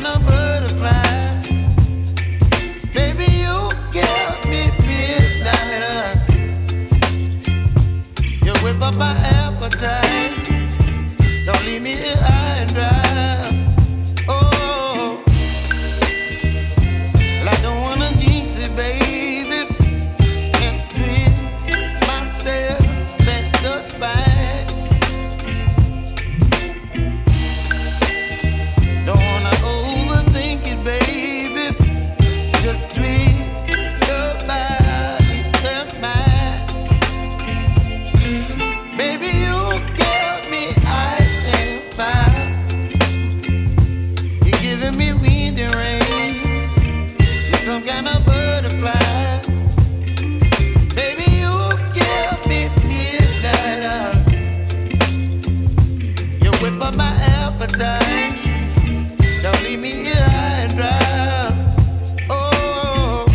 kind of butterfly. Baby, you give me midnight. You whip up my appetite. Don't leave me here high and dry. Oh, well, I don't wanna jinx it, baby, and twist myself at the spine. Don't wanna overthink it, baby. It's just twist your body and mine. Baby, you give me ice and fire. You're giving me wind and rain. You're some kind of butterfly. Baby, you give me midnight. You whip up my appetite. Don't leave me here high and dry. Oh,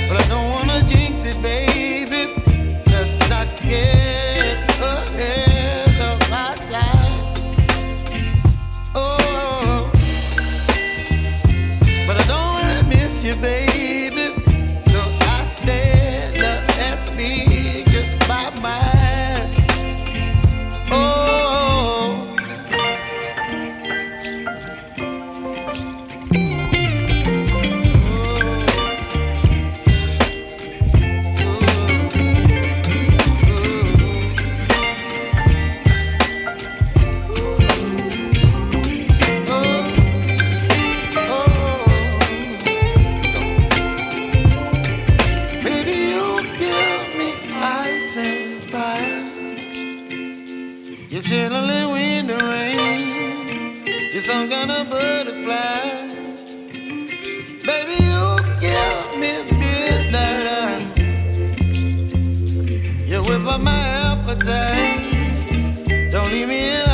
but I don't wanna jinx it, baby. Let's not get ahead of my time. Oh, but I don't wanna miss you, baby. So I stand up and speak my mind. Oh. Baby, you give me ice and fire. You're chilling wind and rain. You're some kind of butterfly. Baby, you give me midnight. You whip up my appetite. Don't leave me here